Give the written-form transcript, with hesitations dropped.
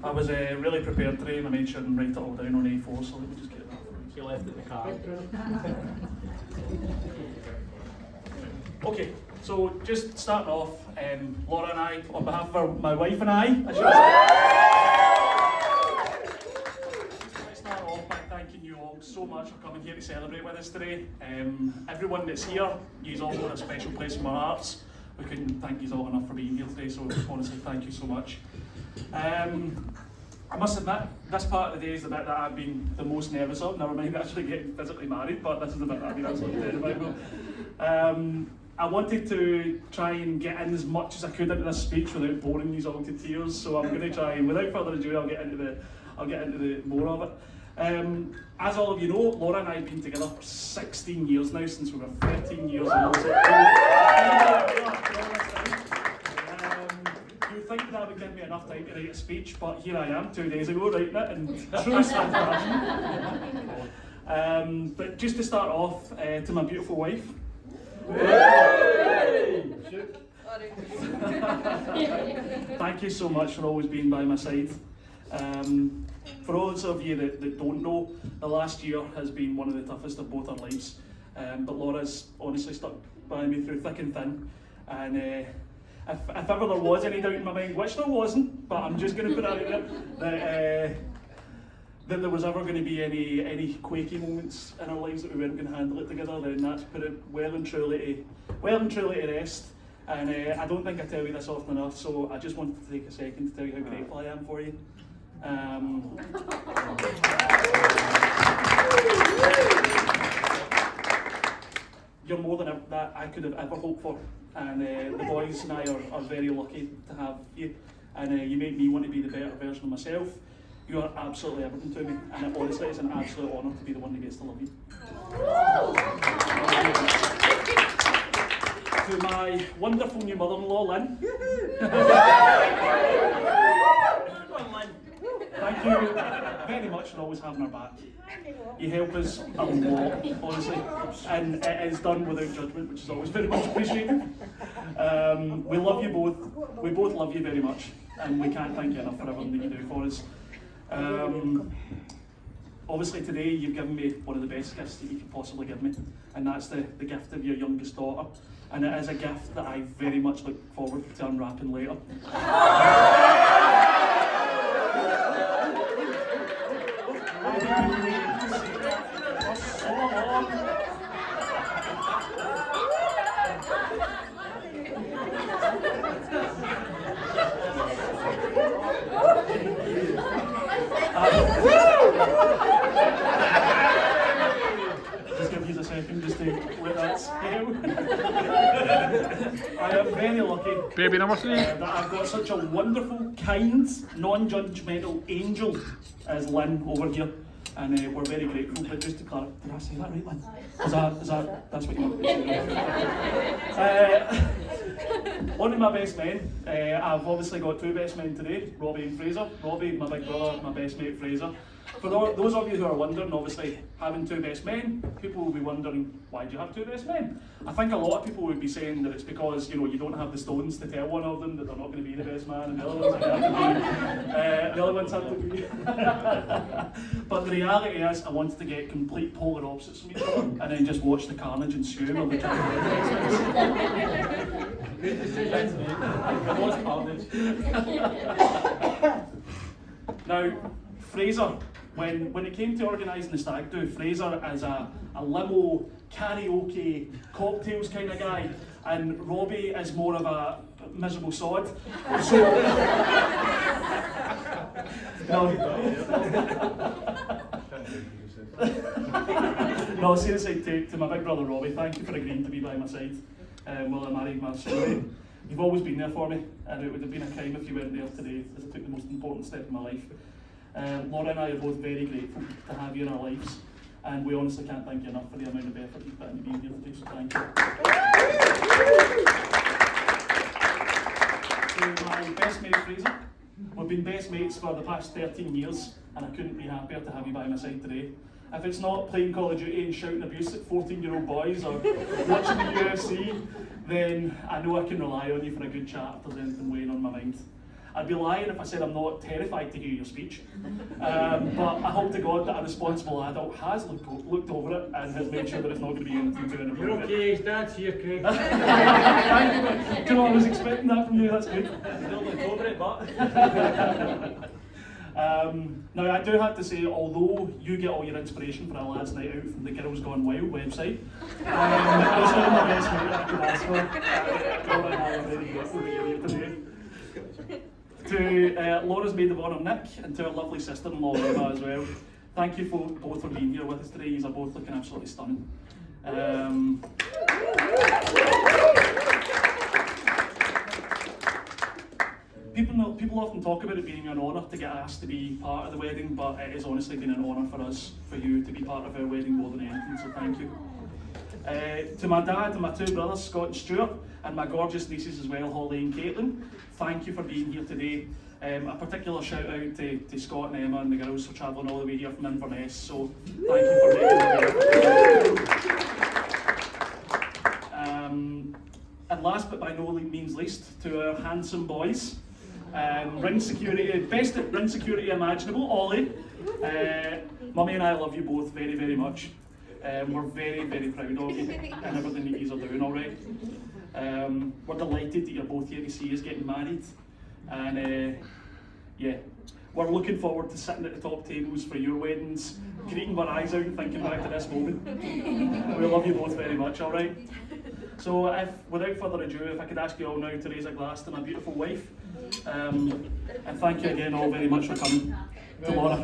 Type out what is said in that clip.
I was really prepared today and I made sure and write it all down on A4, so let me just get that. You left it in the car. Okay, so just starting off, Laura and I, on behalf of my wife and I should say, let's start off by thanking you all so much for coming here to celebrate with us today. Everyone that's here, you've all got a special place in my hearts. We couldn't thank you all enough for being here today, so honestly, thank you so much. I must admit, this part of the day is the bit that I've been the most nervous of, never mind actually getting physically married, but this is the bit that I've been absolutely terrified of. I wanted to try and get in as much as I could into this speech without boring you all to tears, so I'm going to try and without further ado I'll get into the more of it. As all of you know, Laura and I have been together for 16 years now, since we were 13 years old. You think that would give me enough time to write a speech, but here I am 2 days ago writing it in true Stan fashion. But just to start off, to my beautiful wife. Thank you so much for always being by my side. For those of you that don't know, the last year has been one of the toughest of both our lives. But Laura's honestly stuck by me through thick and thin. And if ever there was any doubt in my mind, which there wasn't, but I'm just going to put that out there, that there was ever going to be any quaky moments in our lives that we weren't going to handle it together, then that's put it well and truly to rest. And I don't think I tell you this often enough, so I just wanted to take a second to tell you how grateful I am for you. You're more than that I could have ever hoped for, and the boys and I are very lucky to have you, and you make me want to be the better version of myself. You are absolutely everything to me, and honestly it's an absolute honour to be the one that gets to love you. To my wonderful new mother-in-law, Lynn. Thank you very much for always having our back. You help us a lot, honestly, and it is done without judgment, which is always very much appreciated. We love you both. We both love you very much, and we can't thank you enough for everything that you do for us. Obviously today you've given me one of the best gifts that you could possibly give me, and that's the gift of your youngest daughter, and it is a gift that I very much look forward to unwrapping later. Just give you a second just to let that scale. I am very lucky Baby number 3. that I've got such a wonderful, kind, non-judgmental angel as Lynn over here, and we're very grateful. But just to clarify, did I say that right, Lynn? That's what you want to say? One of my best men. I've obviously got 2 best men today, Robbie and Fraser. Robbie, my big brother, my best mate Fraser. For those of you who are wondering, obviously, having 2 best men, people will be wondering, why do you have 2 best men? I think a lot of people would be saying that it's because, you know, you don't have the stones to tell one of them that they're not going to be the best man, and the other ones have to be. But the reality is, I wanted to get complete polar opposites from each other, and then just watch the carnage ensue of the Great decisions, mate. There was carnage. Now, Fraser, when it came to organising the stag do, Fraser is a limo, karaoke, cocktails kind of guy, and Robbie is more of a miserable sod. So, no, seriously, to my big brother Robbie, thank you for agreeing to be by my side while I married my son. You've always been there for me, and it would have been a crime if you weren't there today, as I took the most important step in my life. Laura and I are both very grateful to have you in our lives, and we honestly can't thank you enough for the amount of effort you've put into being here today, so thank you. To my best mate Fraser, we've been best mates for the past 13 years, and I couldn't be happier to have you by my side today. If it's not playing Call of Duty and shouting abuse at 14-year-old boys or watching the UFC, then I know I can rely on you for a good chat if there's anything weighing on my mind. I'd be lying if I said I'm not terrified to hear your speech. But I hope to God that a responsible adult has looked over it and has made sure that it's not going to be anything to You're okay, Dad's here, Craig. Thank you, mate. Do you know, I was expecting that from you, that's good. You don't look over it, but. Now, I do have to say, although you get all your inspiration for our lads' night out from the Girls Gone Wild website, it's not my best mate that I could ask for. Laura and I are very grateful that you're here today. To Laura's maid of honour, Nick, and to our lovely sister-in-law, Emma, as well. Thank you both for being here with us today. You're both looking absolutely stunning. People often talk about it being an honour to get asked to be part of the wedding, but it has honestly been an honour for us, for you to be part of our wedding more than anything, so thank you. To my dad and my two brothers, Scott and Stuart, and my gorgeous nieces as well, Holly and Caitlin, thank you for being here today. A particular shout out to Scott and Emma and the girls for travelling all the way here from Inverness, so thank you for making it here. And last but by no means least, to our handsome boys. Ring security, best at ring security imaginable, Ollie. Mummy and I love you both very, very much. We're very, very proud of you and everything that you are doing, alright? We're delighted that you're both here to see us getting married. And yeah, we're looking forward to sitting at the top tables for your weddings, creating our eyes out and thinking back to this moment. We love you both very much, alright? So without further ado, if I could ask you all now to raise a glass to my beautiful wife. And thank you again all very much for coming. To Laura.